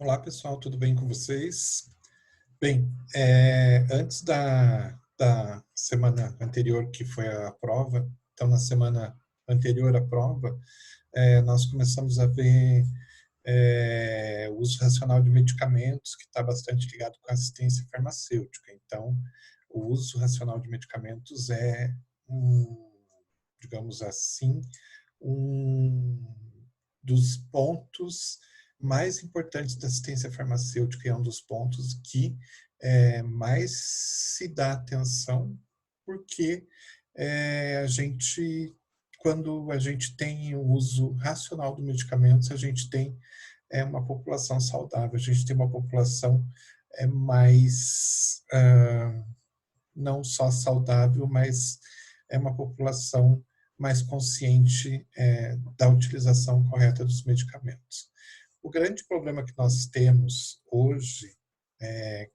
Olá, pessoal, tudo bem com vocês? Bem, antes da semana anterior, que foi a prova, então, na semana anterior à prova, nós começamos a ver o uso racional de medicamentos, que está bastante ligado com a assistência farmacêutica. Então, o uso racional de medicamentos é, digamos assim, um dos pontos mais importantes da assistência farmacêutica, e é um dos pontos que mais se dá atenção, porque quando a gente tem o uso racional de medicamentos, a gente tem uma população saudável, a gente tem uma população mais, não só saudável, mas é uma população mais consciente da utilização correta dos medicamentos. O grande problema que nós temos hoje,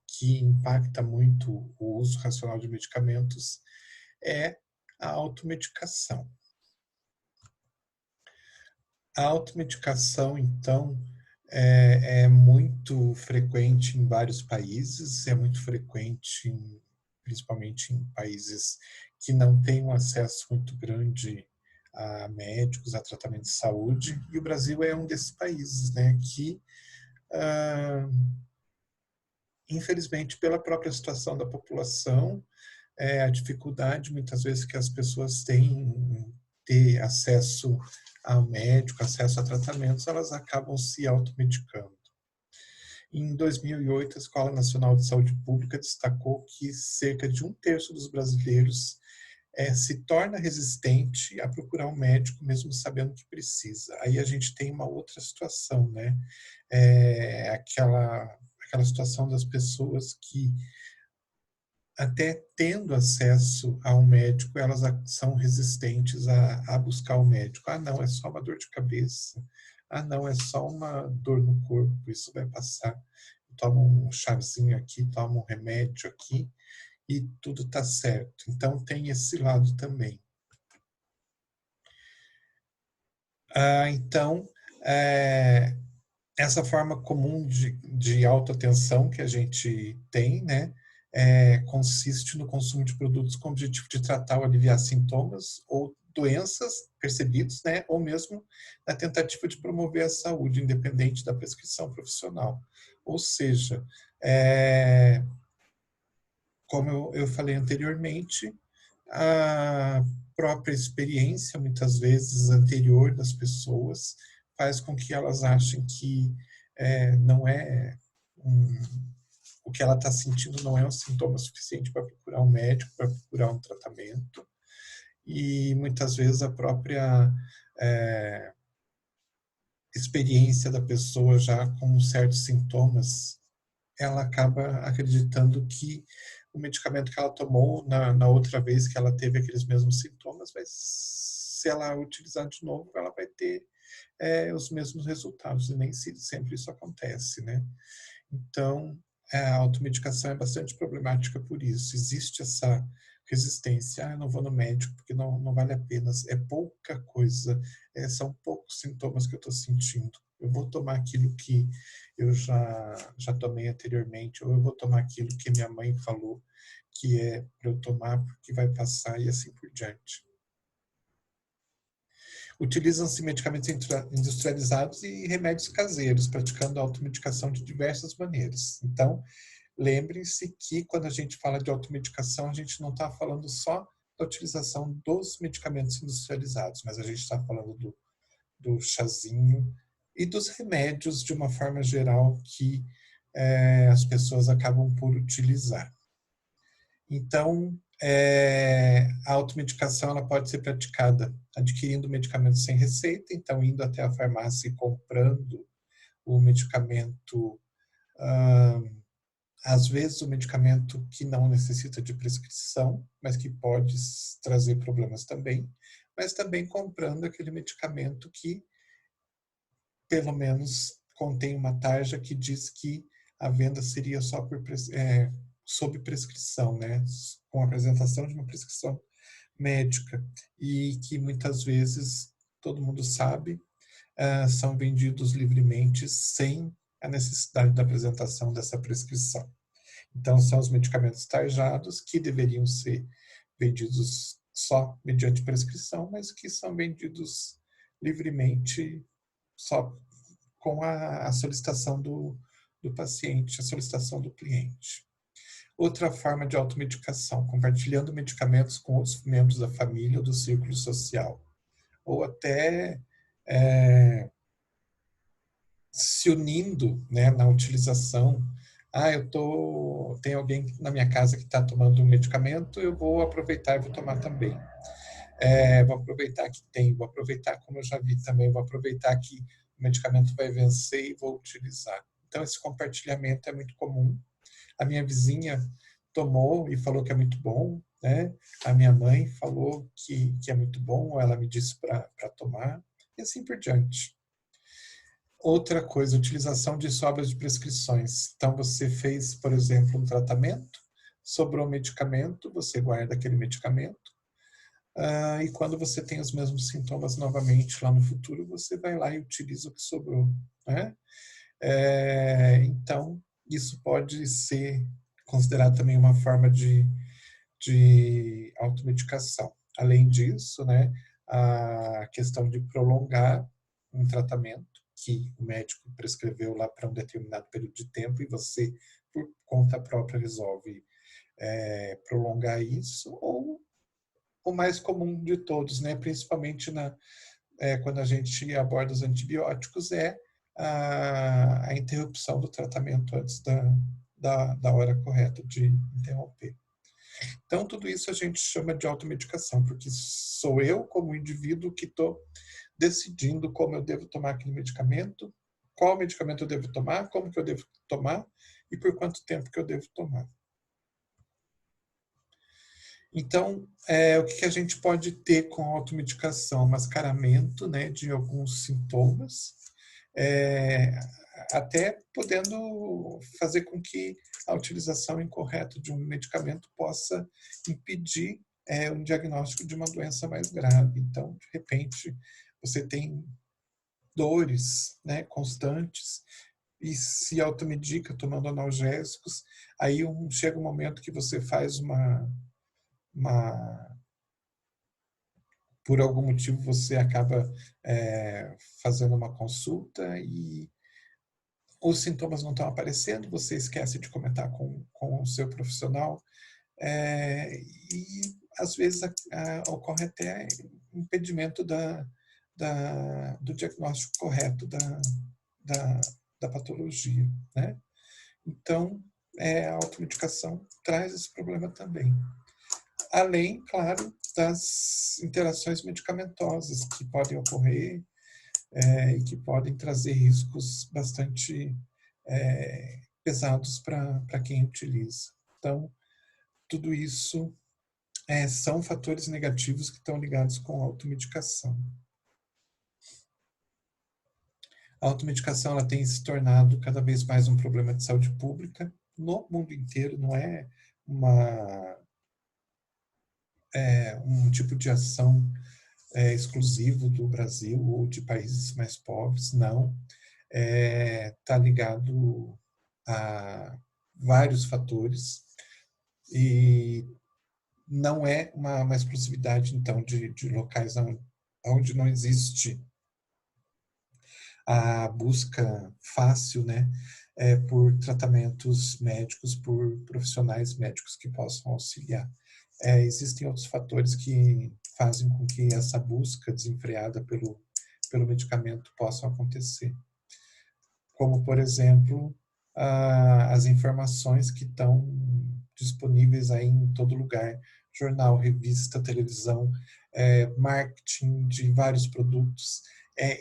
que impacta muito o uso racional de medicamentos, é a automedicação. A automedicação, então, é muito frequente em vários países, é muito frequente, principalmente em países que não têm um acesso muito grande a médicos, a tratamento de saúde, e o Brasil é um desses países, né, que, ah, infelizmente, pela própria situação da população, a dificuldade muitas vezes que as pessoas têm em ter acesso ao médico, acesso a tratamentos, elas acabam se automedicando. Em 2008, a Escola Nacional de Saúde Pública destacou que cerca de um terço dos brasileiros se torna resistente a procurar um médico, mesmo sabendo que precisa. Aí a gente tem uma outra situação, né? Aquela situação das pessoas que, até tendo acesso a um médico, elas são resistentes a buscar o médico. Ah, não, é só uma dor de cabeça. Ah, não, é só uma dor no corpo, isso vai passar. Toma um chazinho aqui, toma um remédio aqui e tudo está certo. Então, tem esse lado também. Então, essa forma comum de autoatenção que a gente tem, né, consiste no consumo de produtos com o objetivo de tratar ou aliviar sintomas ou doenças percebidos, né, ou mesmo na tentativa de promover a saúde, independente da prescrição profissional. Ou seja, como eu falei anteriormente, a própria experiência, muitas vezes anterior das pessoas, faz com que elas achem que não é o que ela está sentindo não é um sintoma suficiente para procurar um médico, para procurar um tratamento, e muitas vezes a própria experiência da pessoa já com certos sintomas, ela acaba acreditando que o medicamento que ela tomou na outra vez que ela teve aqueles mesmos sintomas, mas se ela utilizar de novo, ela vai ter os mesmos resultados, e nem sempre isso acontece, né? Então, a automedicação é bastante problemática por isso. Existe essa resistência. Ah, eu não vou no médico porque não vale a pena. É pouca coisa, são poucos sintomas que eu estou sentindo. Eu vou tomar aquilo que eu já tomei anteriormente, ou eu vou tomar aquilo que minha mãe falou que é para eu tomar porque vai passar, e assim por diante. Utilizam-se medicamentos industrializados e remédios caseiros, praticando a automedicação de diversas maneiras. Então, lembrem-se que quando a gente fala de automedicação, a gente não está falando só da utilização dos medicamentos industrializados, mas a gente está falando do chazinho e dos remédios de uma forma geral que as pessoas acabam por utilizar. Então, a automedicação ela pode ser praticada adquirindo medicamentos sem receita, então indo até a farmácia e comprando o medicamento, às vezes o medicamento que não necessita de prescrição, mas que pode trazer problemas também, mas também comprando aquele medicamento que pelo menos contém uma tarja que diz que a venda seria só sob prescrição, né, com a apresentação de uma prescrição médica, e que muitas vezes, todo mundo sabe, são vendidos livremente sem a necessidade da apresentação dessa prescrição. Então, são os medicamentos tarjados que deveriam ser vendidos só mediante prescrição, mas que são vendidos livremente só com a solicitação do paciente, a solicitação do cliente. Outra forma de automedicação, compartilhando medicamentos com outros membros da família ou do círculo social, ou até se unindo, né, na utilização. Tem alguém na minha casa que está tomando um medicamento, eu vou aproveitar e vou tomar também. Vou aproveitar que tem, vou aproveitar, como eu já vi também, vou aproveitar que o medicamento vai vencer e vou utilizar. Então, esse compartilhamento é muito comum. A minha vizinha tomou e falou que é muito bom, né? A minha mãe falou que é muito bom, ela me disse para tomar, e assim por diante. Outra coisa, utilização de sobras de prescrições. Então, você fez, por exemplo, um tratamento, sobrou um medicamento, você guarda aquele medicamento, e quando você tem os mesmos sintomas novamente lá no futuro, você vai lá e utiliza o que sobrou, né? Então, isso pode ser considerado também uma forma de automedicação. Além disso, né, a questão de prolongar um tratamento que o médico prescreveu lá para um determinado período de tempo e você, por conta própria, resolve prolongar isso, ou o mais comum de todos, né, principalmente quando a gente aborda os antibióticos, é a interrupção do tratamento antes da hora correta de interromper. Então, tudo isso a gente chama de automedicação, porque sou eu, como indivíduo, que estou decidindo como eu devo tomar aquele medicamento, qual medicamento eu devo tomar, como que eu devo tomar e por quanto tempo que eu devo tomar. Então, o que a gente pode ter com a automedicação? Mascaramento, né, de alguns sintomas, até podendo fazer com que a utilização incorreta de um medicamento possa impedir um diagnóstico de uma doença mais grave. Então, de repente, você tem dores, né, constantes e se automedica tomando analgésicos, aí chega um momento que você faz por algum motivo você acaba fazendo uma consulta e os sintomas não estão aparecendo, você esquece de comentar com o seu profissional, e às vezes ocorre até impedimento do diagnóstico correto da patologia, né? Então, a automedicação traz esse problema também. Além, claro, das interações medicamentosas que podem ocorrer e que podem trazer riscos bastante pesados para quem utiliza. Então, tudo isso são fatores negativos que estão ligados com a automedicação. A automedicação ela tem se tornado cada vez mais um problema de saúde pública no mundo inteiro, não é um tipo de ação exclusivo do Brasil ou de países mais pobres, não. Está ligado a vários fatores e não é uma exclusividade, então, de locais onde não existe a busca fácil, né, por tratamentos médicos, por profissionais médicos que possam auxiliar. Existem outros fatores que fazem com que essa busca desenfreada pelo medicamento possa acontecer. Como, por exemplo, as informações que estão disponíveis aí em todo lugar, jornal, revista, televisão, marketing de vários produtos,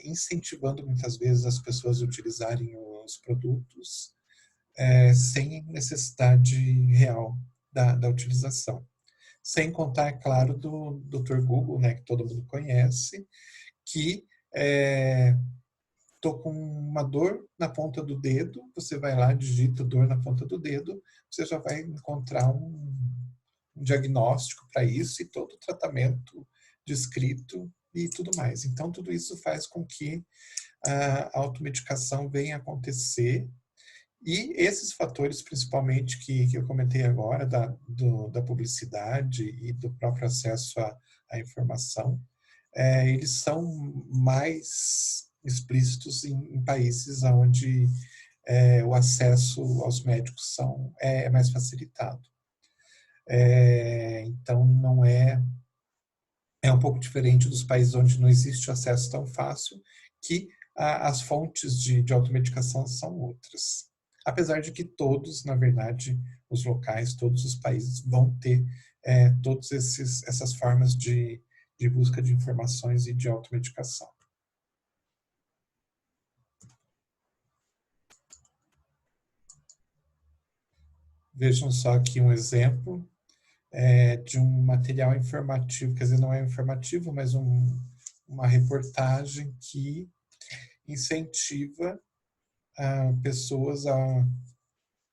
incentivando muitas vezes as pessoas a utilizarem os produtos sem necessidade real da utilização. Sem contar, é claro, do Dr. Google, né, que todo mundo conhece, que estou com uma dor na ponta do dedo, você vai lá, digita dor na ponta do dedo, você já vai encontrar um diagnóstico para isso e todo o tratamento descrito e tudo mais. Então, tudo isso faz com que a automedicação vem a acontecer. E esses fatores, principalmente, que eu comentei agora, da publicidade e do próprio acesso à informação, eles são mais explícitos em países onde o acesso aos médicos é mais facilitado. Então, não é um pouco diferente dos países onde não existe acesso tão fácil, que as fontes de automedicação são outras. Apesar de que todos, na verdade, os locais, todos os países vão ter todas essas formas de busca de informações e de automedicação. Vejam só aqui um exemplo de um material informativo, quer dizer, não é informativo, mas uma reportagem que incentiva pessoas a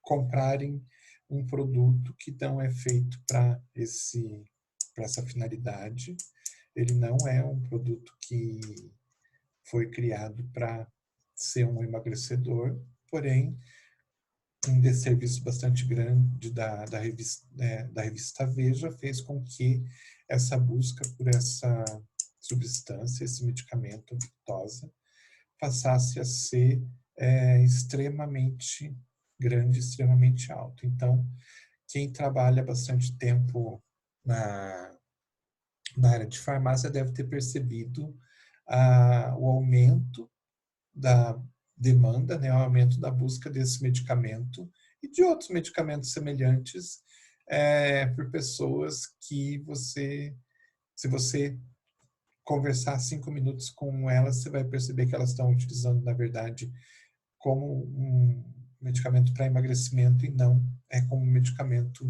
comprarem um produto que não é feito para essa finalidade. Ele não é um produto que foi criado para ser um emagrecedor, porém, um desserviço bastante grande da revista Veja fez com que essa busca por essa substância, esse medicamento, Victoza, passasse a ser extremamente grande, extremamente alto. Então, quem trabalha bastante tempo na área de farmácia deve ter percebido o aumento da demanda, né, o aumento da busca desse medicamento e de outros medicamentos semelhantes por pessoas que se você conversar 5 minutos com elas, você vai perceber que elas estão utilizando, na verdade, como um medicamento para emagrecimento e não como um medicamento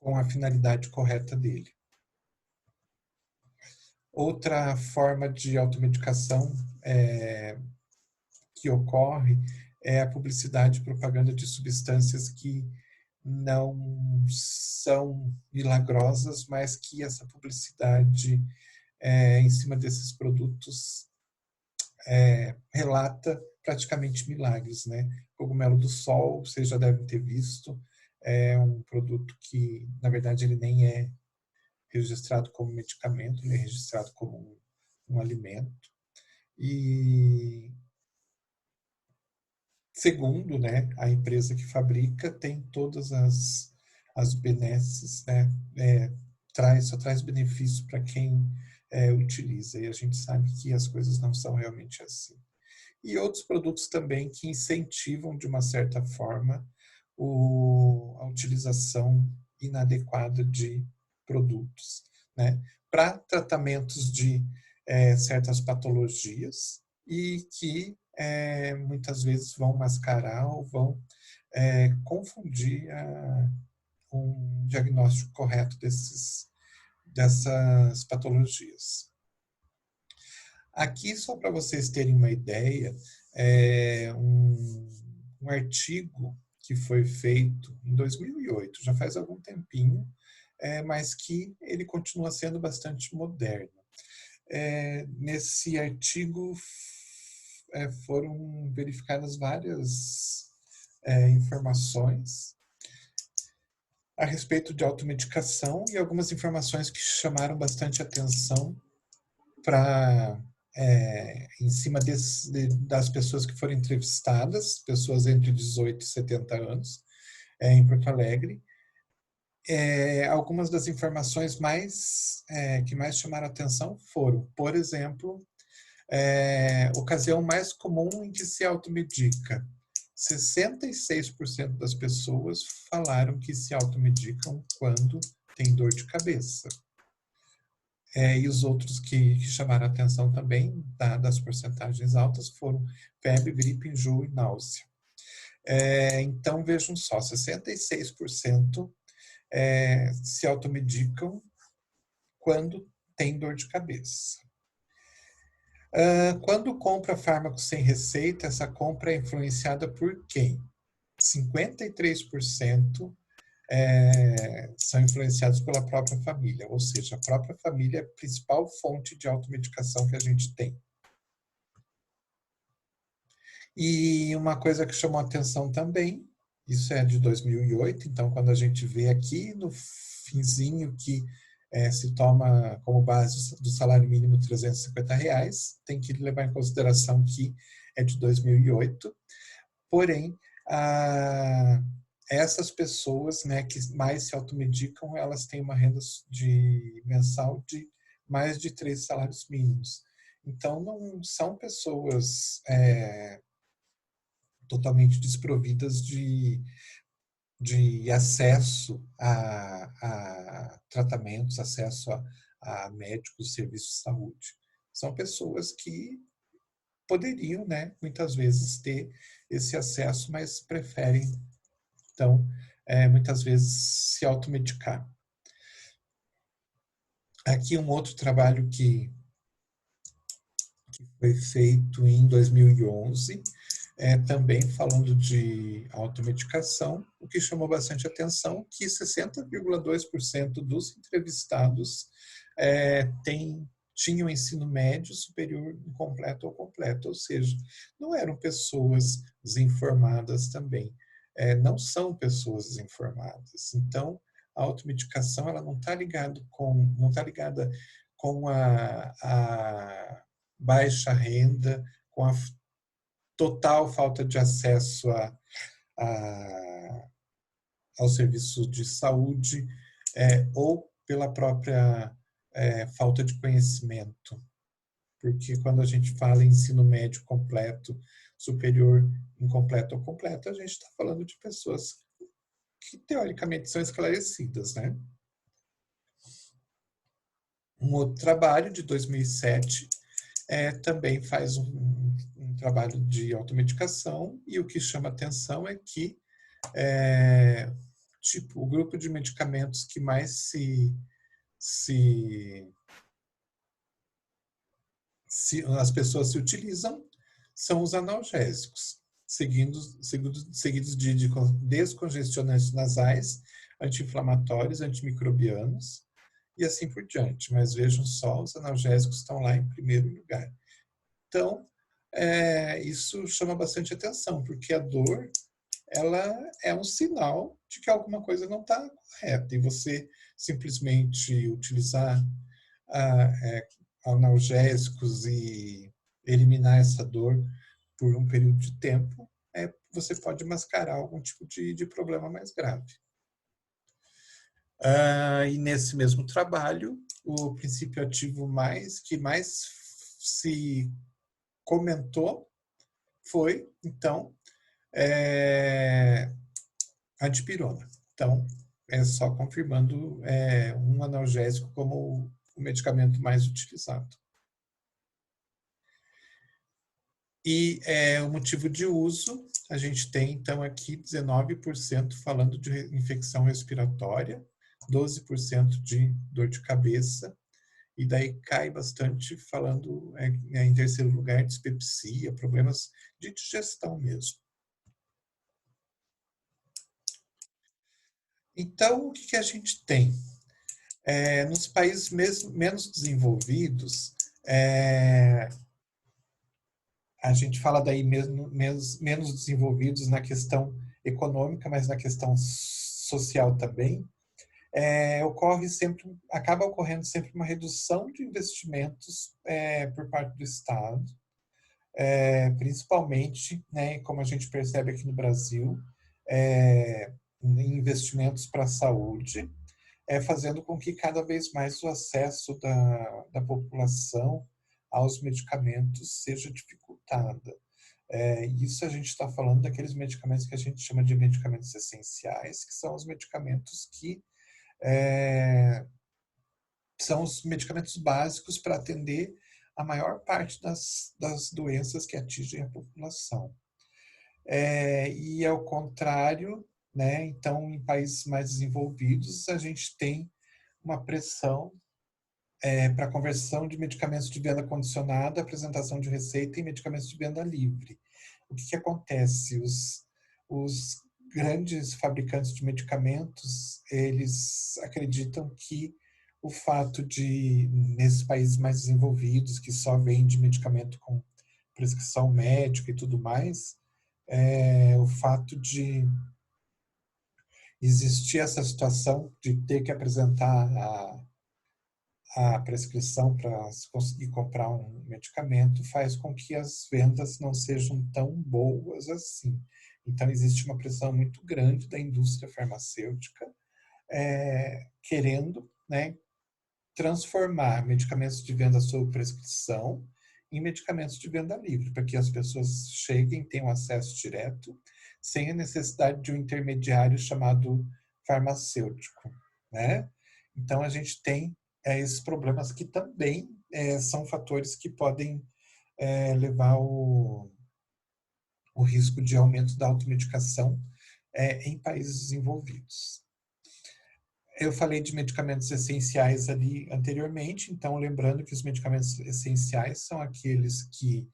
com a finalidade correta dele. Outra forma de automedicação que ocorre é a publicidade e propaganda de substâncias que não são milagrosas, mas que essa publicidade em cima desses produtos relata praticamente milagres, né? Cogumelo do Sol, vocês já devem ter visto, é um produto que, na verdade, ele nem é registrado como medicamento, ele é registrado como um alimento. E segundo, né, a empresa que fabrica tem todas as benesses, né, só traz benefício para quem utiliza, e a gente sabe que as coisas não são realmente assim. E outros produtos também que incentivam, de uma certa forma, a utilização inadequada de produtos, né, para tratamentos de certas patologias e que muitas vezes vão mascarar ou vão confundir um diagnóstico correto dessas patologias. Aqui, só para vocês terem uma ideia, um artigo que foi feito em 2008, já faz algum tempinho, mas que ele continua sendo bastante moderno. Nesse artigo foram verificadas várias informações a respeito de automedicação e algumas informações que chamaram bastante atenção em cima das pessoas que foram entrevistadas, pessoas entre 18 e 70 anos, em Porto Alegre. Algumas das informações que mais chamaram atenção foram, por exemplo, ocasião mais comum em que se automedica. 66% das pessoas falaram que se automedicam quando tem dor de cabeça. E os outros que chamaram a atenção também, das porcentagens altas, foram febre, gripe, enjoo e náusea. Então, vejam só, 66% se automedicam quando tem dor de cabeça. Quando compra fármaco sem receita, essa compra é influenciada por quem? 53% são influenciados pela própria família, ou seja, a própria família é a principal fonte de automedicação que a gente tem. E uma coisa que chamou a atenção também, isso é de 2008, então quando a gente vê aqui no finzinho que se toma como base do salário mínimo R$ 350, tem que levar em consideração que é de 2008, porém, essas pessoas, né, que mais se automedicam, elas têm uma renda mensal de mais de 3 salários mínimos. Então, não são pessoas totalmente desprovidas de acesso a tratamentos, acesso a médicos, serviços de saúde. São pessoas que poderiam, né, muitas vezes ter esse acesso, mas preferem, então, muitas vezes se automedicar. Aqui um outro trabalho que foi feito em 2011, também falando de automedicação, o que chamou bastante atenção, que 60,2% dos entrevistados tinham ensino médio superior incompleto ou completo, ou seja, não eram pessoas desinformadas também, não são pessoas desinformadas. Então, a automedicação ela não está ligada com a baixa renda, com a total falta de acesso ao serviço de saúde, ou pela própria falta de conhecimento. Porque quando a gente fala em ensino médio completo, superior, incompleto ou completo, a gente está falando de pessoas que teoricamente são esclarecidas, né? Um outro trabalho de 2007 também faz um trabalho de automedicação, e o que chama atenção é que o grupo de medicamentos que mais as pessoas se utilizam são os analgésicos, seguidos de descongestionantes nasais, anti-inflamatórios, antimicrobianos e assim por diante. Mas vejam só, os analgésicos estão lá em primeiro lugar. Então, isso chama bastante atenção, porque a dor ela é um sinal de que alguma coisa não está correta. E você simplesmente utilizar analgésicos e eliminar essa dor por um período de tempo, você pode mascarar algum tipo de problema mais grave. E nesse mesmo trabalho, o princípio ativo que mais se comentou foi, então, a dipirona. Então, só confirmando um analgésico como o medicamento mais utilizado. E o motivo de uso, a gente tem, então, aqui 19% falando de infecção respiratória, 12% de dor de cabeça, e daí cai bastante falando, em terceiro lugar, dispepsia, problemas de digestão mesmo. Então, o que a gente tem? Nos países menos desenvolvidos, a gente fala daí menos desenvolvidos na questão econômica, mas na questão social também, acaba ocorrendo sempre uma redução de investimentos por parte do Estado, principalmente, né, como a gente percebe aqui no Brasil, em investimentos para a saúde, fazendo com que cada vez mais o acesso da população aos medicamentos seja dificultada. Isso a gente está falando daqueles medicamentos que a gente chama de medicamentos essenciais, que são os medicamentos que são os medicamentos básicos para atender a maior parte das doenças que atingem a população. E ao contrário, né, então, em países mais desenvolvidos, a gente tem uma pressão para conversão de medicamentos de venda condicionada, apresentação de receita e medicamentos de venda livre. O que acontece? Os grandes fabricantes de medicamentos, eles acreditam que o fato de, nesses países mais desenvolvidos, que só vende medicamento com prescrição médica e tudo mais, o fato de existir essa situação de ter que apresentar a prescrição para conseguir comprar um medicamento faz com que as vendas não sejam tão boas assim. Então, existe uma pressão muito grande da indústria farmacêutica querendo, né, transformar medicamentos de venda sob prescrição em medicamentos de venda livre, para que as pessoas cheguem, tenham acesso direto, sem a necessidade de um intermediário chamado farmacêutico, né? Então, a gente tem esses problemas que também são fatores que podem levar o risco de aumento da automedicação em países desenvolvidos. Eu falei de medicamentos essenciais ali anteriormente, então lembrando que os medicamentos essenciais são aqueles que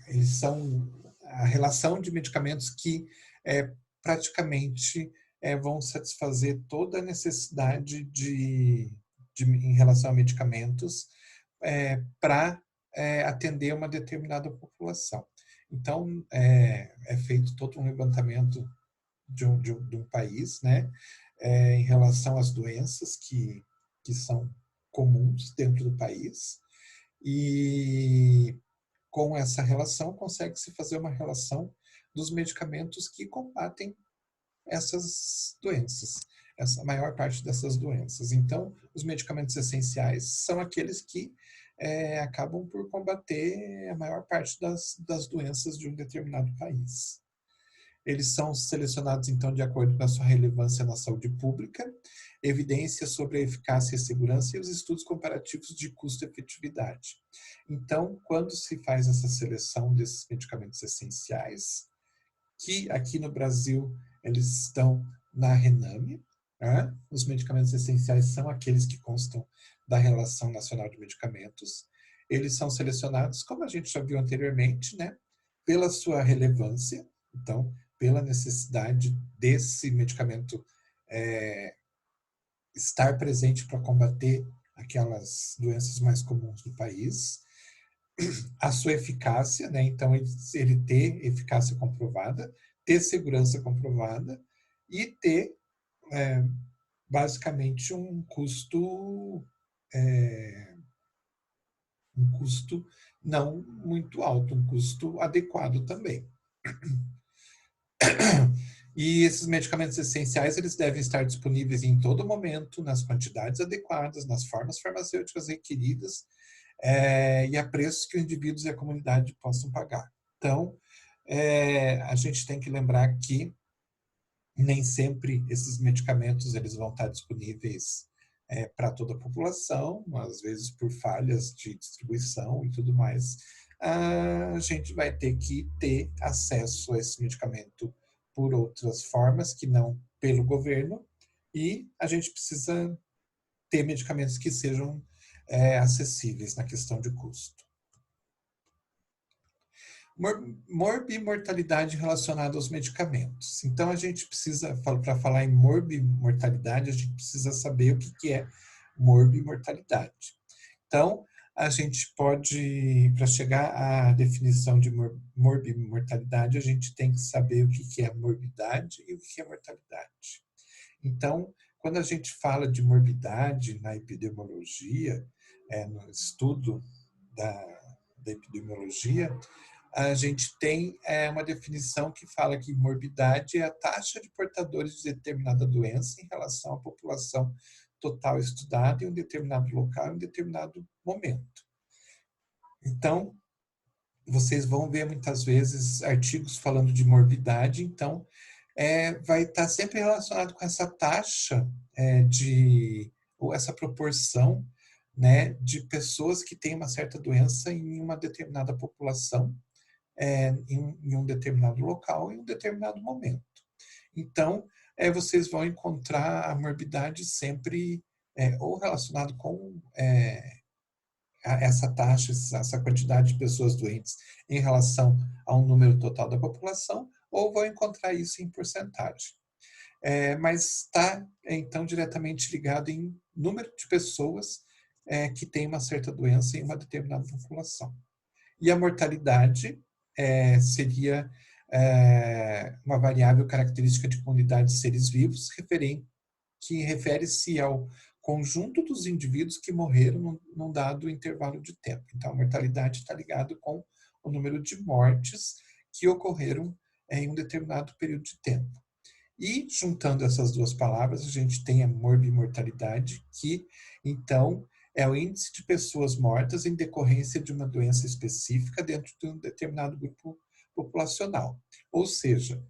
eles são a relação de medicamentos que praticamente vão satisfazer toda a necessidade em relação a medicamentos para atender uma determinada população. Então, é feito todo um levantamento de um país, né, em relação às doenças que são comuns dentro do país, e com essa relação consegue-se fazer uma relação dos medicamentos que combatem essas doenças, essa maior parte dessas doenças. Então, os medicamentos essenciais são aqueles que acabam por combater a maior parte das doenças de um determinado país. Eles são selecionados, então, de acordo com a sua relevância na saúde pública, evidências sobre a eficácia e segurança e os estudos comparativos de custo e efetividade. Então, quando se faz essa seleção desses medicamentos essenciais, que aqui no Brasil eles estão na RENAME, né? Os medicamentos essenciais são aqueles que constam da Relação Nacional de Medicamentos. Eles são selecionados, como a gente já viu anteriormente, né? Pela sua relevância, então, pela necessidade desse medicamento estar presente para combater aquelas doenças mais comuns do país, a sua eficácia, né? Então ele ter eficácia comprovada, ter segurança comprovada e ter basicamente um custo não muito alto, um custo adequado também. E esses medicamentos essenciais, eles devem estar disponíveis em todo momento, nas quantidades adequadas, nas formas farmacêuticas requeridas e a preços que os indivíduos e a comunidade possam pagar. Então, a gente tem que lembrar que nem sempre esses medicamentos eles vão estar disponíveis para toda a população, às vezes por falhas de distribuição e tudo mais. A gente vai ter que ter acesso a esse medicamento por outras formas que não pelo governo, e a gente precisa ter medicamentos que sejam acessíveis na questão de custo. Morbimortalidade relacionada aos medicamentos. Então, a gente precisa, para falar em morbimortalidade, a gente precisa saber o que é morbimortalidade. Então, a gente pode, para chegar à definição de morbimortalidade, a gente tem que saber o que é morbidade e o que é mortalidade. Então, quando a gente fala de morbidade na epidemiologia, no estudo da epidemiologia, a gente tem uma definição que fala que morbidade é a taxa de portadores de determinada doença em relação à população total estudada em um determinado local, em um determinado momento. Então, vocês vão ver muitas vezes artigos falando de morbidade, então vai estar sempre relacionado com essa taxa ou essa proporção, né, de pessoas que têm uma certa doença em uma determinada população, em um determinado local, em um determinado momento. Então, vocês vão encontrar a morbidade sempre ou relacionado com essa taxa, essa quantidade de pessoas doentes em relação ao número total da população, ou vão encontrar isso em porcentagem. Mas está, então, diretamente ligado em número de pessoas que têm uma certa doença em uma determinada população. E a mortalidade seria uma variável característica de comunidade de seres vivos, que refere-se ao conjunto dos indivíduos que morreram num dado intervalo de tempo. Então, a mortalidade está ligada com o número de mortes que ocorreram em um determinado período de tempo. E, juntando essas duas palavras, a gente tem a morbimortalidade, que, então, é o índice de pessoas mortas em decorrência de uma doença específica dentro de um determinado grupo populacional. Ou seja,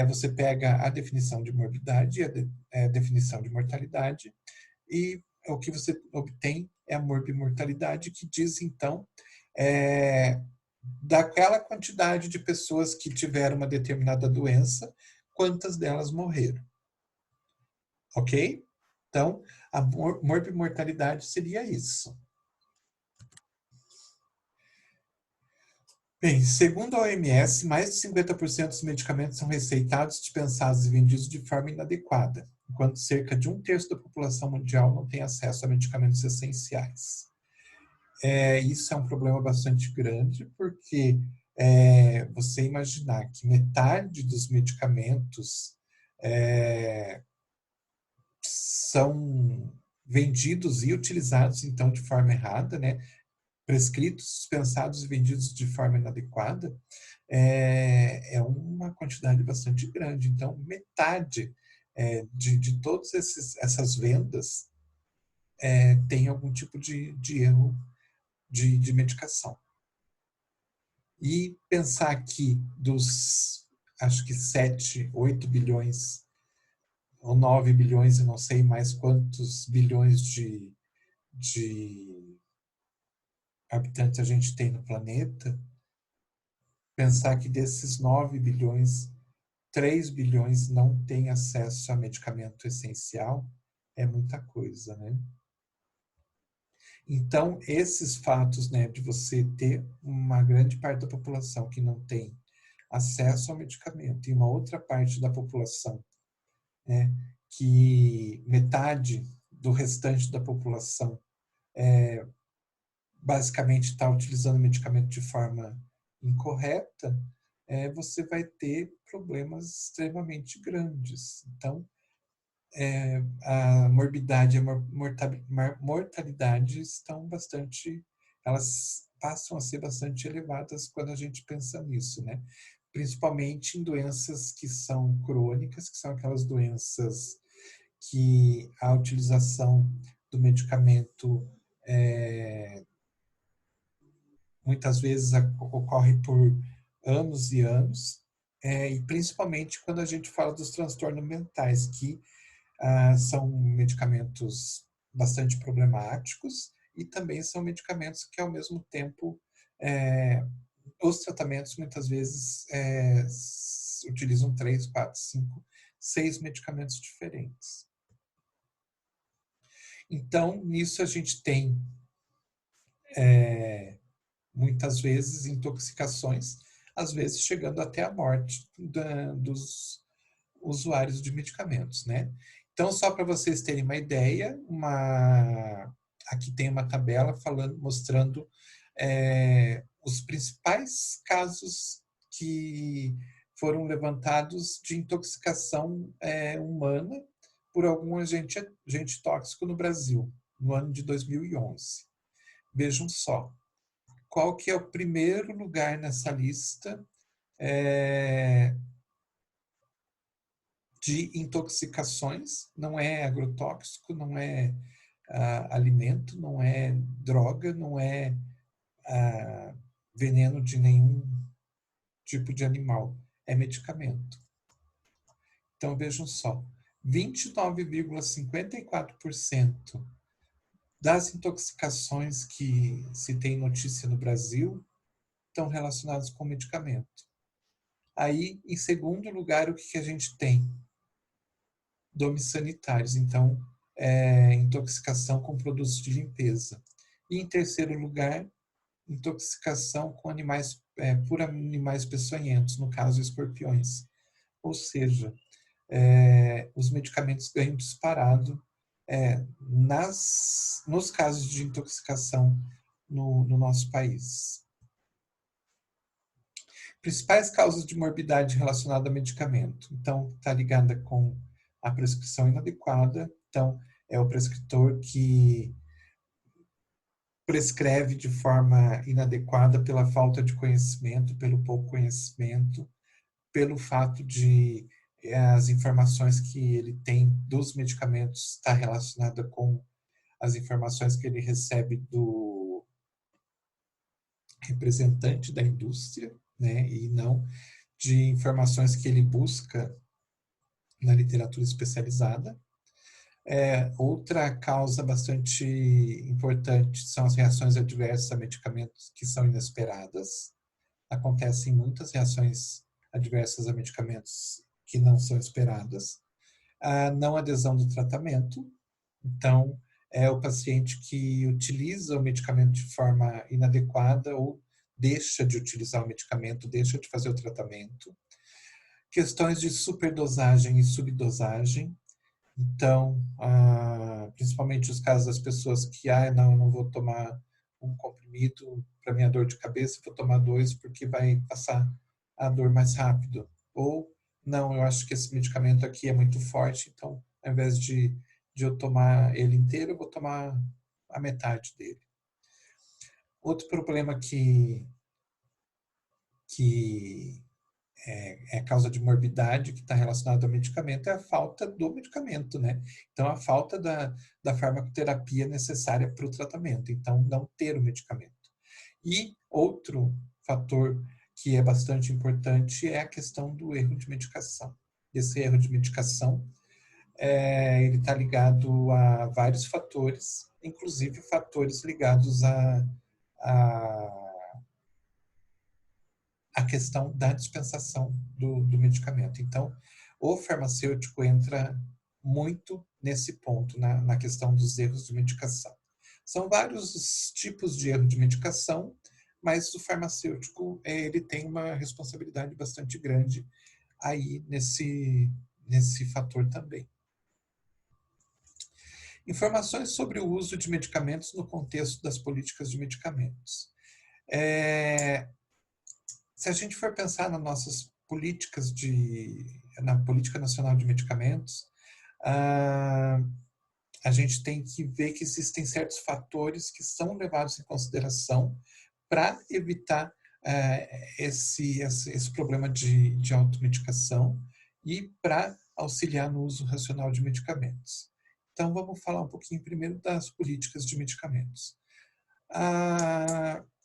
você pega a definição de morbidade e a definição de mortalidade, e o que você obtém é a morbimortalidade, que diz, então, daquela quantidade de pessoas que tiveram uma determinada doença, quantas delas morreram. Ok? Então, a morbimortalidade seria isso. Bem, segundo a OMS, mais de 50% dos medicamentos são receitados, dispensados e vendidos de forma inadequada, enquanto cerca de 1/3 da população mundial não tem acesso a medicamentos essenciais. Isso é um problema bastante grande, porque você imaginar que metade dos medicamentos são vendidos e utilizados, então, de forma errada, né? Prescritos, dispensados e vendidos de forma inadequada, é uma quantidade bastante grande. Então, metade de todas essas vendas tem algum tipo de erro de medicação. E pensar que dos, acho que 7, 8 bilhões ou 9 bilhões, eu não sei mais quantos bilhões de habitantes a gente tem no planeta, pensar que desses 9 bilhões, 3 bilhões não têm acesso a medicamento essencial, é muita coisa, né? Então, esses fatos, né, de você ter uma grande parte da população que não tem acesso ao medicamento e uma outra parte da população, né, que metade do restante da população basicamente está utilizando o medicamento de forma incorreta, você vai ter problemas extremamente grandes. Então, a morbidade e a mortalidade estão bastante, elas passam a ser bastante elevadas quando a gente pensa nisso, né? Principalmente em doenças que são crônicas, que são aquelas doenças que a utilização do medicamento muitas vezes ocorre por anos e anos, e principalmente quando a gente fala dos transtornos mentais, que são medicamentos bastante problemáticos e também são medicamentos que, ao mesmo tempo, os tratamentos muitas vezes utilizam 3, 4, 5, 6 medicamentos diferentes. Então, nisso a gente tem muitas vezes intoxicações, às vezes chegando até a morte dos usuários de medicamentos, né? Então, só para vocês terem uma ideia, aqui tem uma tabela mostrando os principais casos que foram levantados de intoxicação humana por algum agente tóxico no Brasil, no ano de 2011. Vejam só, qual que é o primeiro lugar nessa lista de intoxicações? Não é agrotóxico, não é alimento, não é droga, não é veneno de nenhum tipo de animal, é medicamento. Então vejam só, 29,54% das intoxicações que se tem notícia no Brasil estão relacionadas com medicamento. Aí, em segundo lugar, o que a gente tem? Domes sanitários, então, intoxicação com produtos de limpeza. E, em terceiro lugar, intoxicação com animais, por animais peçonhentos, no caso, escorpiões. Ou seja, os medicamentos ganham disparado nos casos de intoxicação no nosso país. Principais causas de morbidade relacionada a medicamento. Então, está ligada com a prescrição inadequada. Então, é o prescritor que prescreve de forma inadequada pela falta de conhecimento, pelo pouco conhecimento, pelo fato de as informações que ele tem dos medicamentos estar relacionada com as informações que ele recebe do representante da indústria, né, e não de informações que ele busca na literatura especializada. Outra causa bastante importante são as reações adversas a medicamentos que são inesperadas. Acontecem muitas reações adversas a medicamentos que não são esperadas. A não adesão do tratamento. Então, é o paciente que utiliza o medicamento de forma inadequada ou deixa de utilizar o medicamento, deixa de fazer o tratamento. Questões de superdosagem e subdosagem. Então, principalmente os casos das pessoas que, não, eu não vou tomar um comprimido para minha dor de cabeça, vou tomar 2 porque vai passar a dor mais rápido. Ou, não, eu acho que esse medicamento aqui é muito forte, então, ao invés de eu tomar ele inteiro, eu vou tomar a metade dele. Outro problema que é causa de morbidade que está relacionado ao medicamento é a falta do medicamento, né? Então, a falta da farmacoterapia necessária para o tratamento. Então, não ter o medicamento. E outro fator que é bastante importante é a questão do erro de medicação. Esse erro de medicação, ele está ligado a vários fatores, inclusive fatores ligados a questão da dispensação do medicamento. Então, o farmacêutico entra muito nesse ponto, na questão dos erros de medicação. São vários os tipos de erro de medicação, mas o farmacêutico ele tem uma responsabilidade bastante grande aí nesse fator também. Informações sobre o uso de medicamentos no contexto das políticas de medicamentos. Se a gente for pensar nas nossas políticas na Política Nacional de Medicamentos, a gente tem que ver que existem certos fatores que são levados em consideração para evitar esse problema de automedicação e para auxiliar no uso racional de medicamentos. Então, vamos falar um pouquinho primeiro das políticas de medicamentos.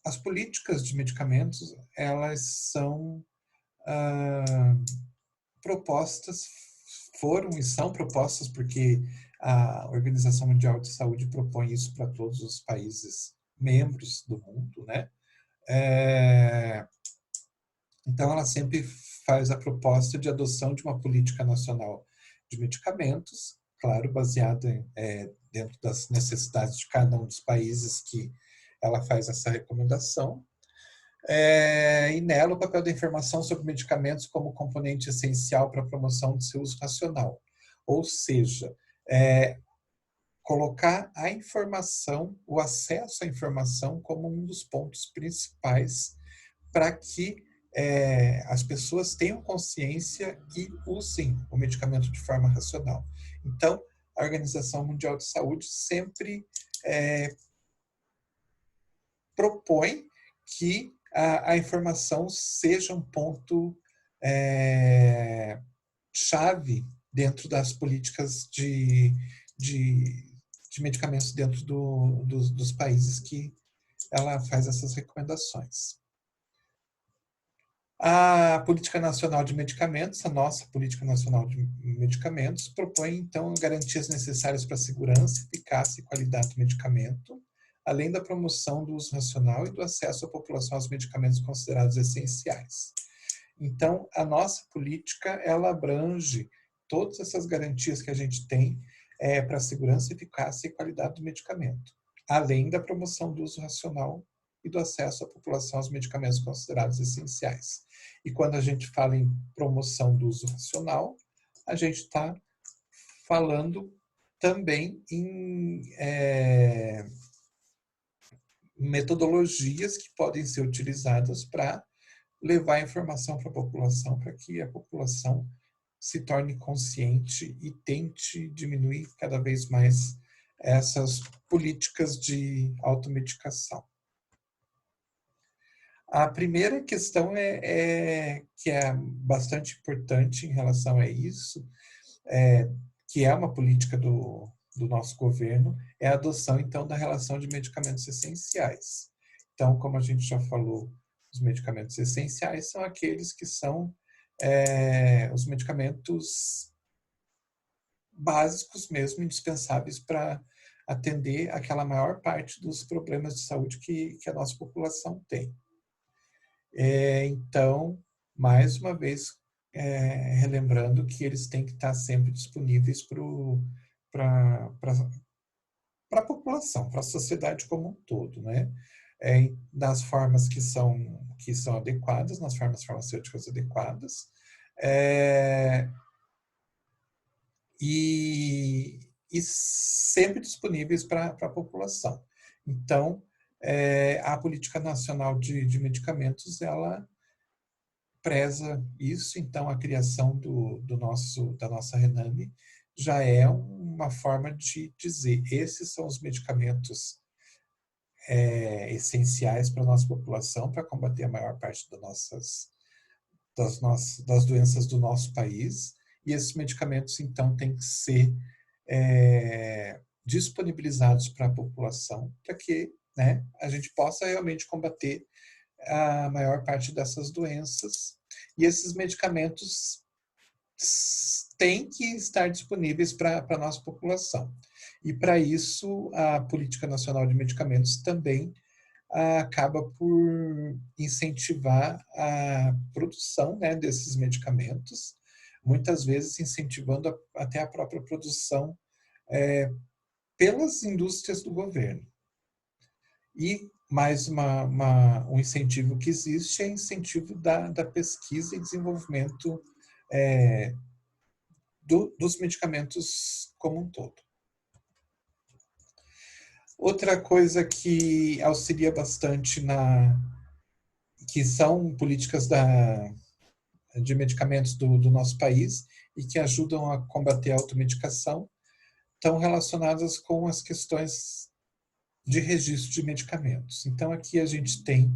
As políticas de medicamentos, elas são propostas, foram e são propostas porque a Organização Mundial de Saúde propõe isso para todos os países membros do mundo, né? Então, ela sempre faz a proposta de adoção de uma política nacional de medicamentos, claro, baseada dentro das necessidades de cada um dos países que ela faz essa recomendação. E nela o papel da informação sobre medicamentos como componente essencial para a promoção do seu uso racional. Ou seja, colocar a informação, o acesso à informação como um dos pontos principais para que as pessoas tenham consciência e usem o medicamento de forma racional. Então, a Organização Mundial de Saúde sempre propõe que a informação seja um ponto chave dentro das políticas de medicamentos dentro dos países que ela faz essas recomendações. A Política Nacional de Medicamentos, a nossa Política Nacional de Medicamentos, propõe, então, garantias necessárias para a segurança, eficácia e qualidade do medicamento, além da promoção do uso racional e do acesso à população aos medicamentos considerados essenciais. Então, a nossa política, ela abrange todas essas garantias que a gente tem para a segurança, eficácia e qualidade do medicamento. além da promoção do uso racional e do acesso à população aos medicamentos considerados essenciais. E quando a gente fala em promoção do uso racional, a gente está falando também em metodologias que podem ser utilizadas para levar a informação para a população, para que a população se torne consciente e tente diminuir cada vez mais essas políticas de automedicação. A primeira questão que é bastante importante em relação a isso, que é uma política do nosso governo, é a adoção, então, da relação de medicamentos essenciais. Então, como a gente já falou, os medicamentos essenciais são aqueles que são os medicamentos básicos mesmo, indispensáveis para atender aquela maior parte dos problemas de saúde que a nossa população tem. Então, mais uma vez, relembrando que eles têm que estar sempre disponíveis para a população, para a sociedade como um todo, né? Das formas que são adequadas, nas formas farmacêuticas adequadas, e sempre disponíveis para a população. Então, a Política Nacional de Medicamentos, ela preza isso, então a criação da nossa Rename já é uma forma de dizer, esses são os medicamentos essenciais para a nossa população, para combater a maior parte das doenças do nosso país, e esses medicamentos, então, têm que ser disponibilizados para a população, para que, né, a gente possa realmente combater a maior parte dessas doenças, e esses medicamentos têm que estar disponíveis para a nossa população. E para isso, a Política Nacional de Medicamentos também acaba por incentivar a produção, né, desses medicamentos, muitas vezes incentivando até a própria produção pelas indústrias do governo. E mais um incentivo que existe é o incentivo da pesquisa e desenvolvimento dos medicamentos como um todo. Outra coisa que auxilia bastante que são políticas de medicamentos do nosso país e que ajudam a combater a automedicação, estão relacionadas com as questões de registro de medicamentos. Então, aqui a gente tem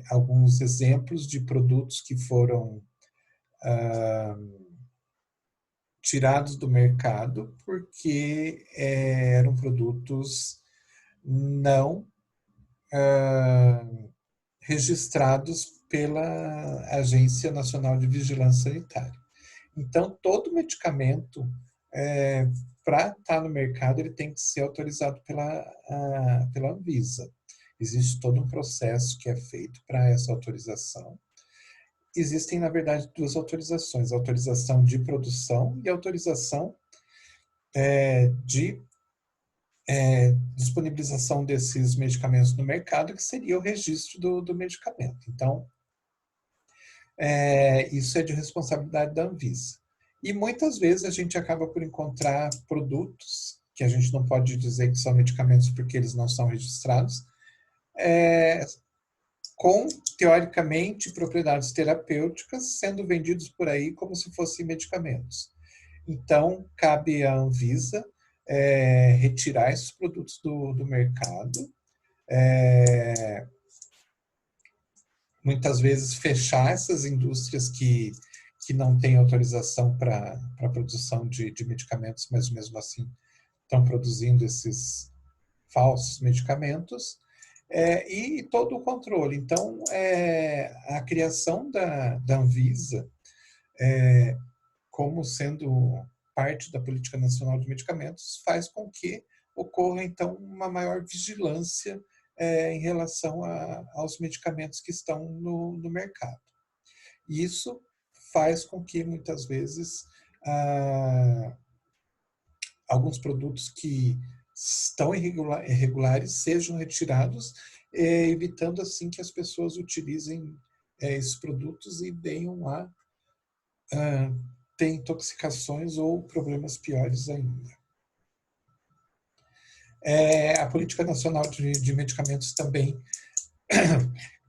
alguns exemplos de produtos que foram tirados do mercado porque eram produtos não registrados pela Agência Nacional de Vigilância Sanitária. Então, todo medicamento, para estar no mercado, ele tem que ser autorizado pela Anvisa. Existe todo um processo que é feito para essa autorização. Existem, na verdade, duas autorizações: a autorização de produção e a autorização de disponibilização desses medicamentos no mercado, que seria o registro do medicamento. Então, isso é de responsabilidade da Anvisa. E muitas vezes a gente acaba por encontrar produtos que a gente não pode dizer que são medicamentos porque eles não são registrados, com, teoricamente, propriedades terapêuticas sendo vendidos por aí como se fossem medicamentos. Então, cabe à Anvisa retirar esses produtos do mercado, muitas vezes fechar essas indústrias que não têm autorização para a produção de medicamentos, mas mesmo assim estão produzindo esses falsos medicamentos, e todo o controle. Então, a criação da Anvisa, como sendo parte da Política Nacional de Medicamentos, faz com que ocorra, então, uma maior vigilância em relação aos medicamentos que estão no mercado. Isso faz com que, muitas vezes, alguns produtos que estão irregulares sejam retirados, evitando assim que as pessoas utilizem esses produtos e venham a ter intoxicações ou problemas piores ainda. A Política Nacional de Medicamentos também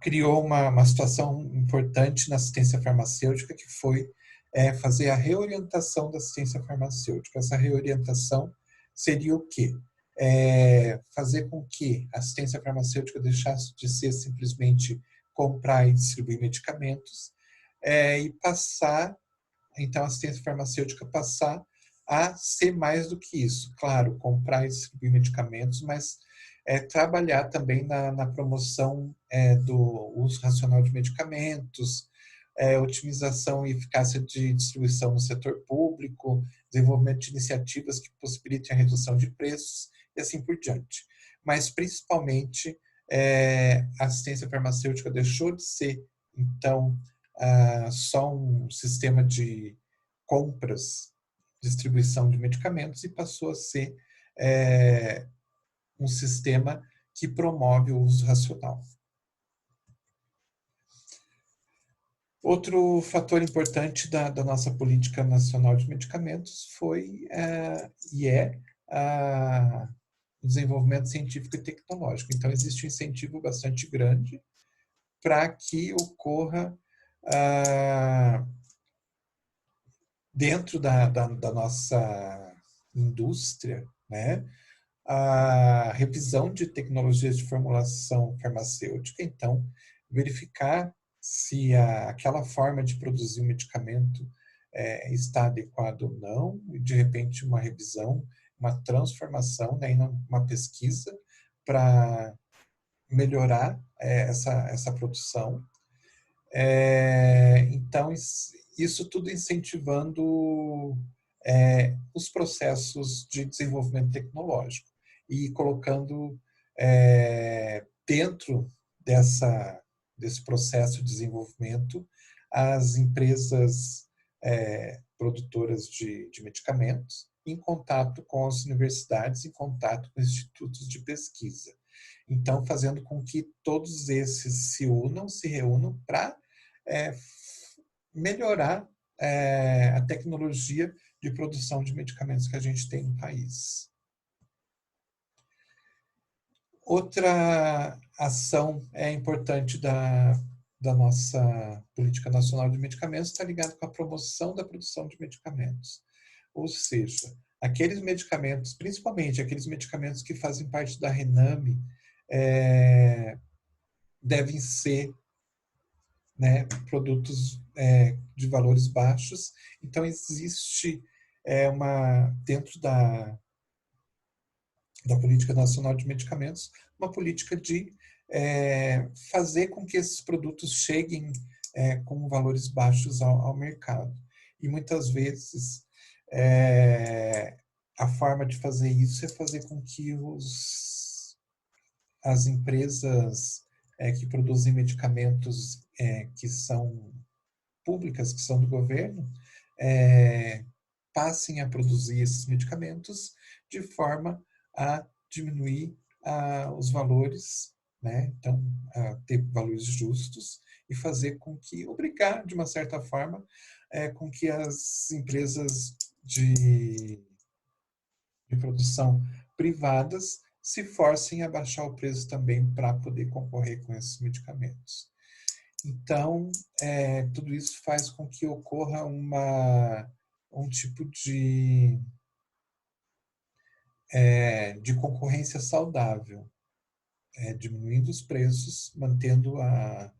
criou uma situação importante na assistência farmacêutica, que foi fazer a reorientação da assistência farmacêutica. Essa reorientação seria o quê? Fazer com que a assistência farmacêutica deixasse de ser simplesmente comprar e distribuir medicamentos e passar, então, a assistência farmacêutica passar a ser mais do que isso. Claro, comprar e distribuir medicamentos, mas trabalhar também na promoção do uso racional de medicamentos, otimização e eficácia de distribuição no setor público, desenvolvimento de iniciativas que possibilitem a redução de preços e assim por diante. Mas, principalmente, a assistência farmacêutica deixou de ser, então, só um sistema de compras, distribuição de medicamentos e passou a ser um sistema que promove o uso racional. Outro fator importante da nossa política nacional de medicamentos foi e é o desenvolvimento científico e tecnológico. Então, existe um incentivo bastante grande para que ocorra dentro da nossa indústria, né, a revisão de tecnologias de formulação farmacêutica. Então, verificar se aquela forma de produzir um medicamento está adequada ou não, e de repente uma revisão, uma transformação, né, uma pesquisa para melhorar essa produção. Então, isso tudo incentivando os processos de desenvolvimento tecnológico e colocando dentro desse processo de desenvolvimento as empresas produtoras de medicamentos em contato com as universidades, em contato com institutos de pesquisa. Então, fazendo com que todos esses se reúnam para melhorar a tecnologia de produção de medicamentos que a gente tem no país. Outra ação importante da nossa Política Nacional de Medicamentos está ligada com a promoção da produção de medicamentos. Ou seja, aqueles medicamentos, principalmente aqueles medicamentos que fazem parte da RENAME, devem ser produtos de valores baixos. Então, existe dentro da Política Nacional de Medicamentos, uma política de fazer com que esses produtos cheguem com valores baixos ao mercado. E muitas vezes a forma de fazer isso é fazer com que as empresas que produzem medicamentos que são públicas, que são do governo, passem a produzir esses medicamentos de forma a diminuir os valores, né? Então, a ter valores justos e fazer com que, obrigar, de uma certa forma, com que as empresas de produção privadas se forcem a baixar o preço também para poder concorrer com esses medicamentos. Então, tudo isso faz com que ocorra um tipo de concorrência saudável, diminuindo os preços, mantendo a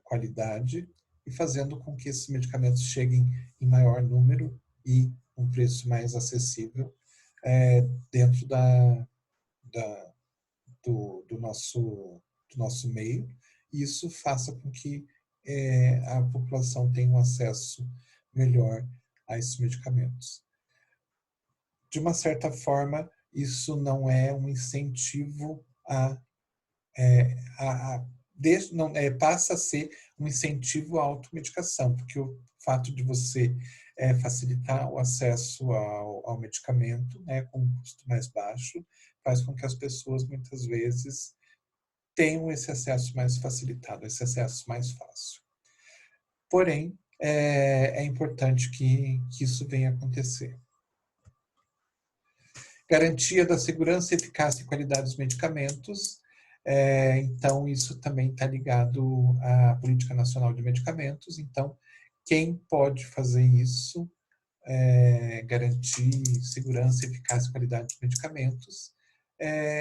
qualidade e fazendo com que esses medicamentos cheguem em maior número e um preço mais acessível dentro do nosso meio. E isso faça com que a população tenha um acesso melhor a esses medicamentos. De uma certa forma, isso não é um incentivo passa a ser um incentivo à automedicação, porque fato de você facilitar o acesso ao medicamento, né, com um custo mais baixo, faz com que as pessoas muitas vezes tenham esse acesso mais facilitado, esse acesso mais fácil. Porém, é importante que isso venha a acontecer. Garantia da segurança, eficácia e qualidade dos medicamentos. Então, isso também está ligado à Política Nacional de Medicamentos. Então, quem pode fazer isso, garantir segurança, eficácia e qualidade dos medicamentos,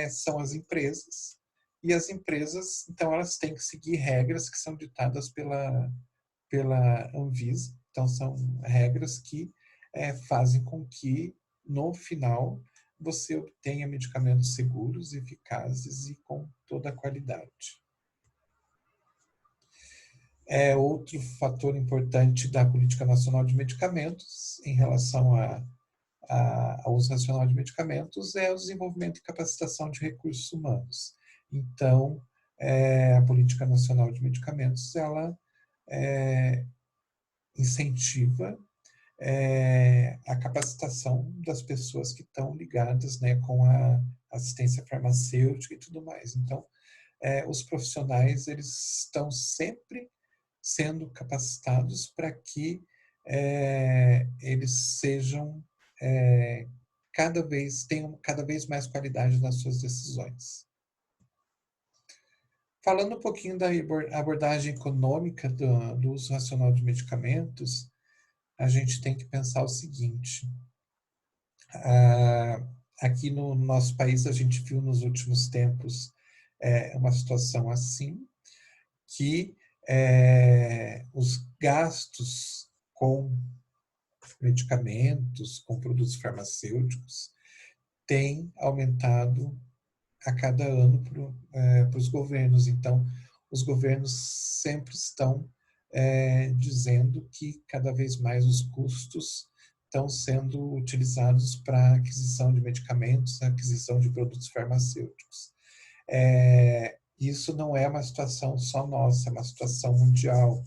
são as empresas. E as empresas, então, elas têm que seguir regras que são ditadas pela Anvisa. Então, são regras que fazem com que, no final, você obtenha medicamentos seguros, eficazes e com toda a qualidade. Outro fator importante da Política Nacional de Medicamentos, em relação ao uso racional de medicamentos, é o desenvolvimento e capacitação de recursos humanos. Então, a Política Nacional de Medicamentos, ela incentiva a capacitação das pessoas que estão ligadas, né, com a assistência farmacêutica e tudo mais. Então, os profissionais, eles estão sempre sendo capacitados para que eles sejam tenham cada vez mais qualidade nas suas decisões. Falando um pouquinho da abordagem econômica do uso racional de medicamentos, a gente tem que pensar o seguinte: aqui no nosso país a gente viu nos últimos tempos uma situação assim, que os gastos com medicamentos, com produtos farmacêuticos, têm aumentado a cada ano para os governos. Então, os governos sempre estão dizendo que cada vez mais os custos estão sendo utilizados para aquisição de medicamentos, aquisição de produtos farmacêuticos. Isso não é uma situação só nossa, é uma situação mundial,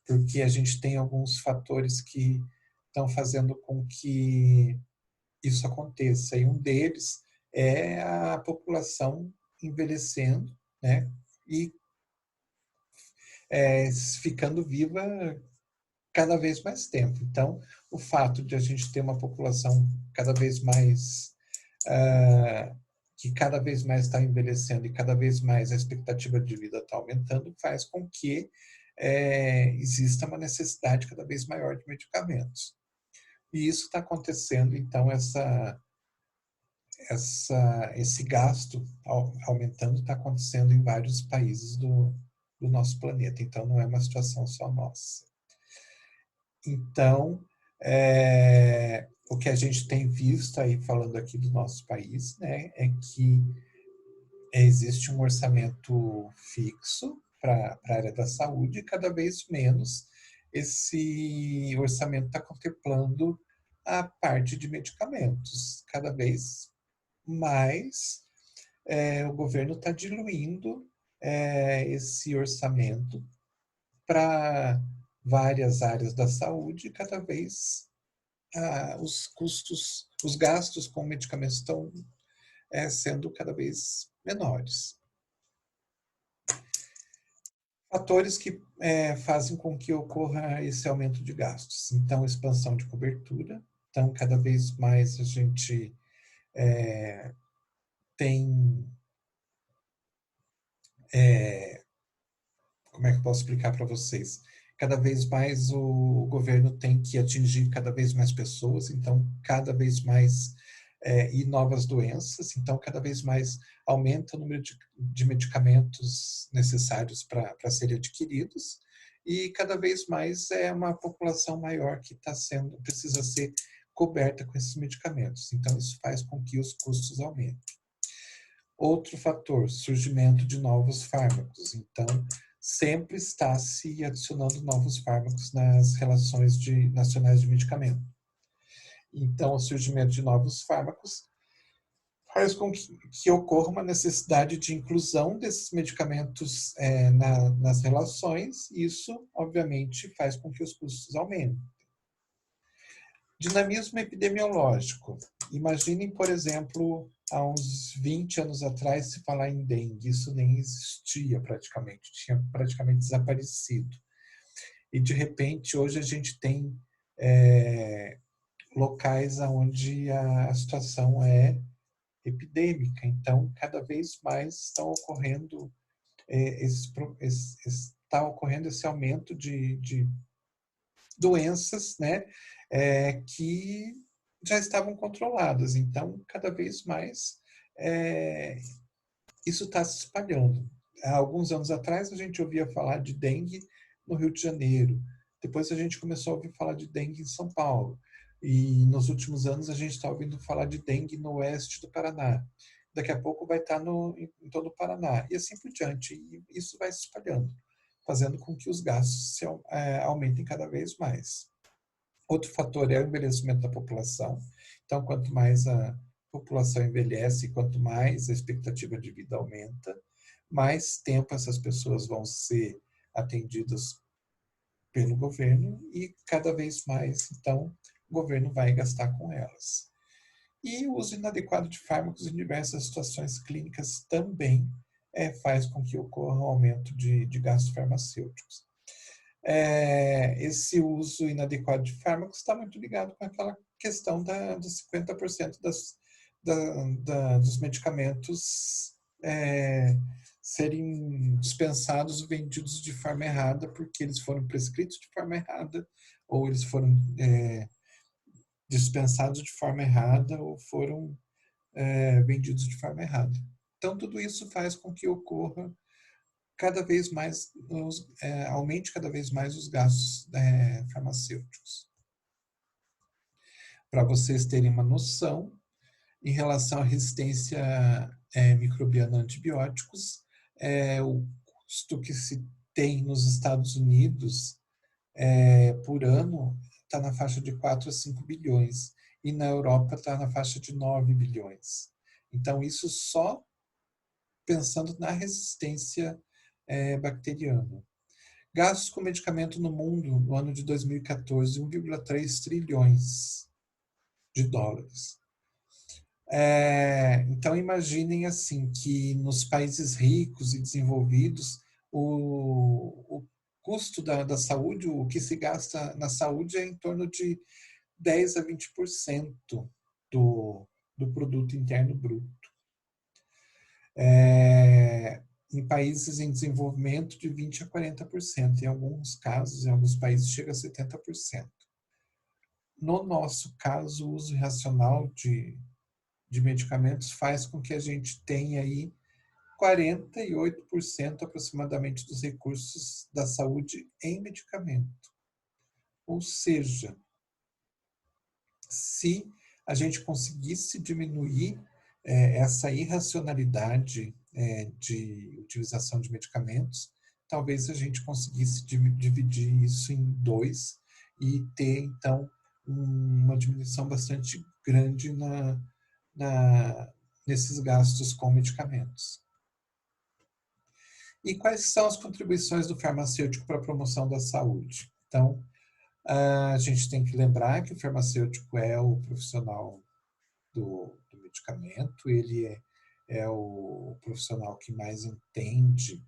porque a gente tem alguns fatores que estão fazendo com que isso aconteça, e um deles é a população envelhecendo, né, e ficando viva cada vez mais tempo. Então, o fato de a gente ter uma população cada vez mais que cada vez mais está envelhecendo e cada vez mais a expectativa de vida está aumentando, faz com que exista uma necessidade cada vez maior de medicamentos. E isso está acontecendo, então, esse gasto aumentando está acontecendo em vários países do nosso planeta. Então, não é uma situação só nossa. Então, o que a gente tem visto aí, falando aqui do nosso país, né, é que existe um orçamento fixo para a área da saúde, e cada vez menos esse orçamento está contemplando a parte de medicamentos. Cada vez mais o governo está diluindo esse orçamento para várias áreas da saúde, e cada vez os gastos com medicamentos estão sendo cada vez menores. Fatores que fazem com que ocorra esse aumento de gastos. Então, expansão de cobertura. Então, cada vez mais a gente tem... como é que eu posso explicar para vocês? Cada vez mais o governo tem que atingir cada vez mais pessoas, então, cada vez mais e novas doenças, então cada vez mais aumenta o número de medicamentos necessários para serem adquiridos, e cada vez mais é uma população maior que precisa ser coberta com esses medicamentos. Então isso faz com que os custos aumentem. Outro fator, surgimento de novos fármacos. Então sempre está se adicionando novos fármacos nas relações nacionais de medicamento. Então, o surgimento de novos fármacos faz com que ocorra uma necessidade de inclusão desses medicamentos nas relações, e isso, obviamente, faz com que os custos aumentem. Dinamismo epidemiológico. Imaginem, por exemplo, há uns 20 anos atrás, se falar em dengue, isso nem existia praticamente, tinha praticamente desaparecido. E, de repente, hoje a gente tem locais onde a situação é epidêmica. Então, cada vez mais estão ocorrendo está ocorrendo esse aumento de doenças, né, que já estavam controladas. Então, cada vez mais isso está se espalhando. Há alguns anos atrás, a gente ouvia falar de dengue no Rio de Janeiro. Depois a gente começou a ouvir falar de dengue em São Paulo. E nos últimos anos a gente está ouvindo falar de dengue no oeste do Paraná. Daqui a pouco vai estar em todo o Paraná. E assim por diante. E isso vai se espalhando, fazendo com que os gastos aumentem cada vez mais. Outro fator é o envelhecimento da população. Então, quanto mais a população envelhece, quanto mais a expectativa de vida aumenta, mais tempo essas pessoas vão ser atendidas pelo governo e cada vez mais, então, o governo vai gastar com elas. E o uso inadequado de fármacos em diversas situações clínicas também faz com que ocorra um aumento de gastos farmacêuticos. Esse uso inadequado de fármacos está muito ligado com aquela questão dos 50% dos medicamentos serem dispensados, vendidos de forma errada, porque eles foram prescritos de forma errada, ou eles foram dispensados de forma errada, ou foram vendidos de forma errada. Então, tudo isso faz com que ocorra cada vez mais, aumente cada vez mais os gastos farmacêuticos. Para vocês terem uma noção, em relação à resistência microbiana a antibióticos, o custo que se tem nos Estados Unidos por ano está na faixa de 4 a 5 bilhões, e na Europa está na faixa de 9 bilhões. Então, isso só pensando na resistência bacteriana. Gastos com medicamento no mundo no ano de 2014, 1,3 trilhões de dólares. Então, imaginem assim que nos países ricos e desenvolvidos, o custo da saúde, o que se gasta na saúde é em torno de 10 a 20% do produto interno bruto. Em países em desenvolvimento, de 20% a 40%. Em alguns casos, em alguns países, chega a 70%. No nosso caso, o uso irracional de medicamentos faz com que a gente tenha aí 48% aproximadamente dos recursos da saúde em medicamento. Ou seja, se a gente conseguisse diminuir essa irracionalidade de utilização de medicamentos, talvez a gente conseguisse dividir isso em dois e ter, então, uma diminuição bastante grande nesses gastos com medicamentos. E quais são as contribuições do farmacêutico para a promoção da saúde? Então, a gente tem que lembrar que o farmacêutico é o profissional do medicamento, ele é o profissional que mais entende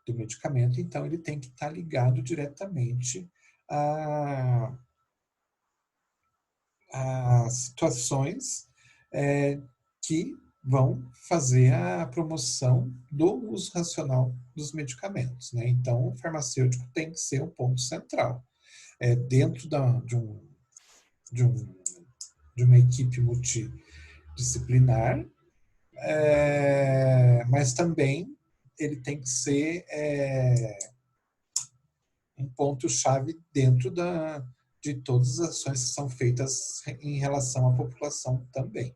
do medicamento, então ele tem que estar ligado diretamente a situações que vão fazer a promoção do uso racional dos medicamentos, né? Então, o farmacêutico tem que ser um ponto central. Dentro de uma equipe multidisciplinar, mas também ele tem que ser um ponto-chave dentro de todas as ações que são feitas em relação à população também.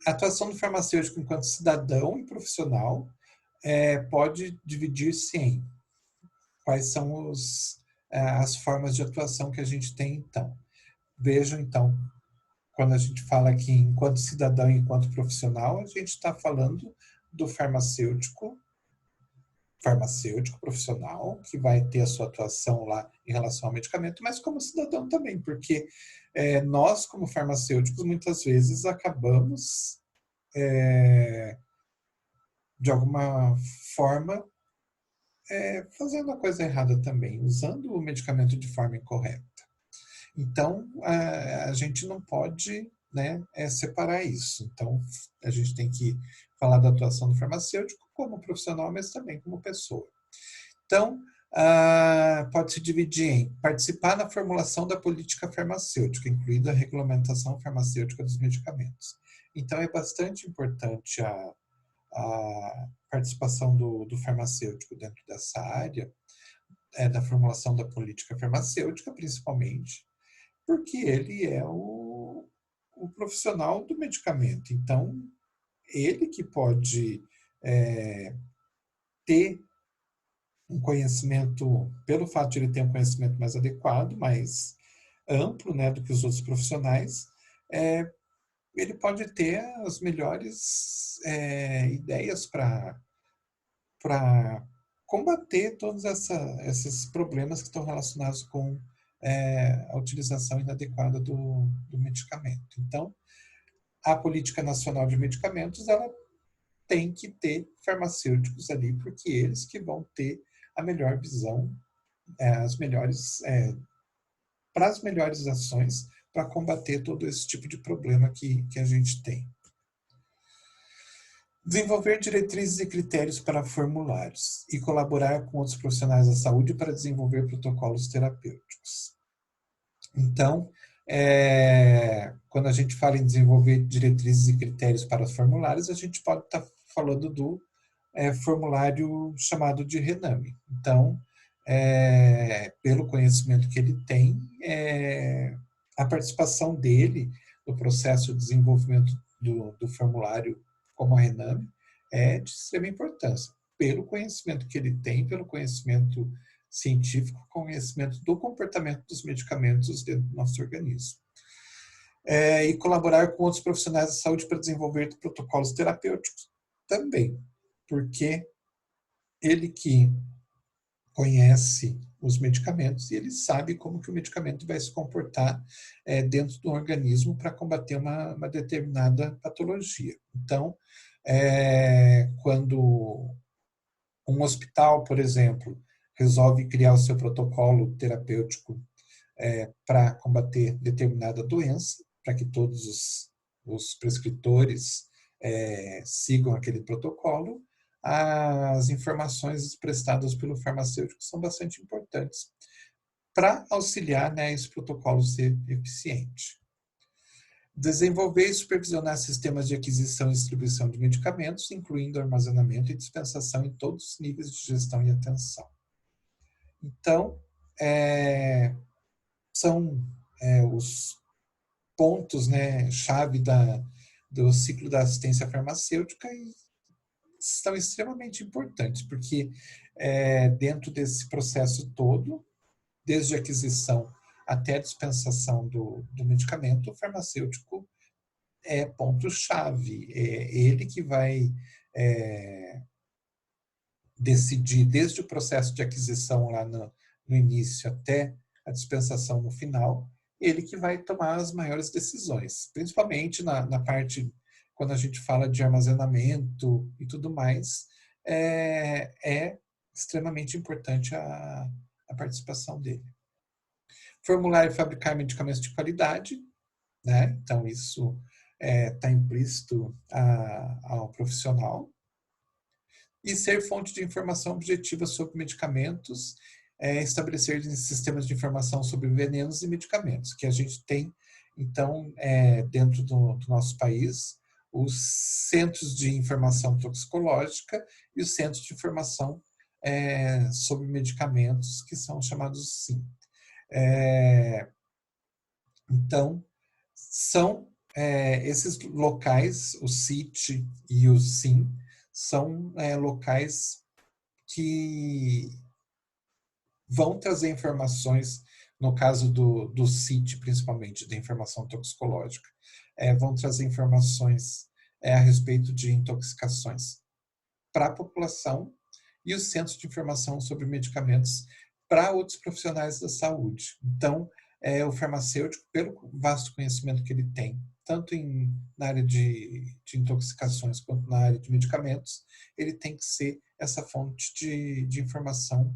A atuação do farmacêutico enquanto cidadão e profissional pode dividir-se em quais são as formas de atuação que a gente tem, então. Vejam, então, quando a gente fala aqui enquanto cidadão e enquanto profissional, a gente está falando do farmacêutico profissional, que vai ter a sua atuação lá em relação ao medicamento, mas como cidadão também, porque nós, como farmacêuticos, muitas vezes acabamos, de alguma forma, fazendo a coisa errada também, usando o medicamento de forma incorreta. Então, a gente não pode, né, separar isso. Então, a gente tem que falar da atuação do farmacêutico como profissional, mas também como pessoa. Então, pode se dividir em participar na formulação da política farmacêutica, incluindo a regulamentação farmacêutica dos medicamentos. Então, é bastante importante a participação do farmacêutico dentro dessa área, da formulação da política farmacêutica, principalmente, porque ele é o profissional do medicamento. Então, ele que pode ter um conhecimento, pelo fato de ele ter um conhecimento mais adequado, mais amplo, né, do que os outros profissionais, ele pode ter as melhores ideias para combater todos esses problemas que estão relacionados com a utilização inadequada do medicamento. Então, a Política Nacional de Medicamentos, ela tem que ter farmacêuticos ali, porque eles que vão ter a melhor visão, para as melhores ações para combater todo esse tipo de problema que a gente tem. Desenvolver diretrizes e critérios para formulários e colaborar com outros profissionais da saúde para desenvolver protocolos terapêuticos. Então, quando a gente fala em desenvolver diretrizes e critérios para os formulários, a gente pode estar falando do formulário chamado de RENAME. Então, pelo conhecimento que ele tem, a participação dele no processo de desenvolvimento do formulário como a RENAME é de extrema importância, pelo conhecimento que ele tem, pelo conhecimento científico, conhecimento do comportamento dos medicamentos dentro do nosso organismo. E colaborar com outros profissionais da saúde para desenvolver protocolos terapêuticos também, porque ele que conhece os medicamentos e ele sabe como que o medicamento vai se comportar dentro do organismo para combater uma determinada patologia. Então, quando um hospital, por exemplo, resolve criar o seu protocolo terapêutico para combater determinada doença, para que todos os prescritores sigam aquele protocolo, as informações prestadas pelo farmacêutico são bastante importantes para auxiliar, né, esse protocolo ser eficiente. Desenvolver e supervisionar sistemas de aquisição e distribuição de medicamentos, incluindo armazenamento e dispensação em todos os níveis de gestão e atenção. Então, são os pontos, né, chave do ciclo da assistência farmacêutica e são extremamente importantes, porque dentro desse processo todo, desde a aquisição até a dispensação do medicamento, o farmacêutico é ponto-chave. É ele que vai decidir, desde o processo de aquisição lá no início até a dispensação no final, ele que vai tomar as maiores decisões, principalmente na parte, quando a gente fala de armazenamento e tudo mais, é extremamente importante a participação dele. Formular e fabricar medicamentos de qualidade, né? Então isso está implícito ao profissional. E ser fonte de informação objetiva sobre medicamentos, estabelecer sistemas de informação sobre venenos e medicamentos, que a gente tem, então, dentro do nosso país, os Centros de Informação Toxicológica e os Centros de Informação sobre Medicamentos, que são chamados SIM. Então, são esses locais, o CIT e o SIM, são locais que vão trazer informações no caso do CIT, principalmente, da informação toxicológica, vão trazer informações a respeito de intoxicações para a população e os centros de informação sobre medicamentos para outros profissionais da saúde. Então, o farmacêutico, pelo vasto conhecimento que ele tem, tanto na área de intoxicações quanto na área de medicamentos, ele tem que ser essa fonte de informação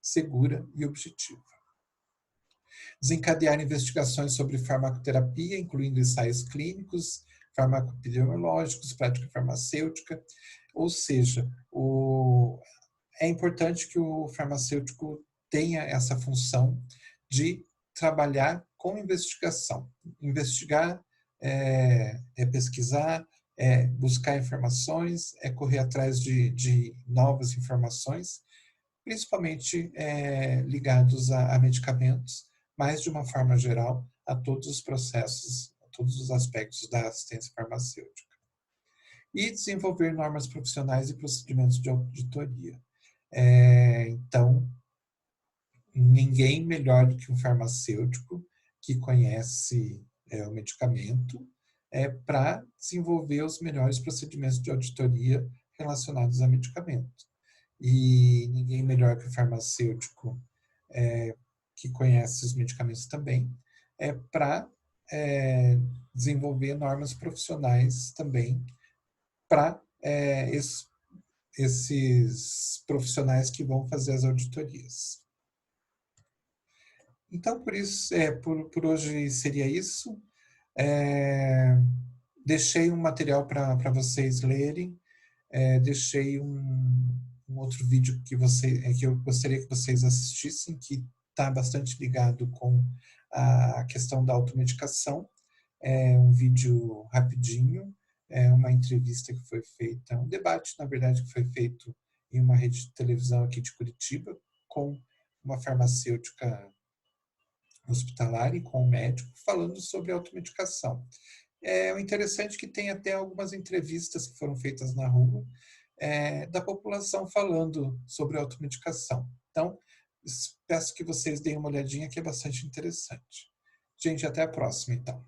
segura e objetiva. Desencadear investigações sobre farmacoterapia, incluindo ensaios clínicos, farmacoepidemiológicos, prática farmacêutica, ou seja, é importante que o farmacêutico tenha essa função de trabalhar com investigação. Investigar pesquisar, buscar informações, correr atrás de novas informações, principalmente ligados a medicamentos, mas de uma forma geral a todos os processos, a todos os aspectos da assistência farmacêutica. E desenvolver normas profissionais e procedimentos de auditoria. Então, ninguém melhor do que um farmacêutico que conhece o medicamento para desenvolver os melhores procedimentos de auditoria relacionados a medicamento. E ninguém melhor que o farmacêutico que conhece os medicamentos também para desenvolver normas profissionais também para esses profissionais que vão fazer as auditorias. Então, por isso, por hoje seria isso. Deixei um material para vocês lerem. Deixei um outro vídeo que eu gostaria que vocês assistissem, que está bastante ligado com a questão da automedicação. Um vídeo rapidinho, uma entrevista que foi feita, um debate, na verdade, que foi feito em uma rede de televisão aqui de Curitiba, com uma farmacêutica hospitalar e com um médico, falando sobre automedicação. O interessante é que tem até algumas entrevistas que foram feitas na rua, da população falando sobre automedicação. Então, peço que vocês deem uma olhadinha, que é bastante interessante. Gente, até a próxima, então.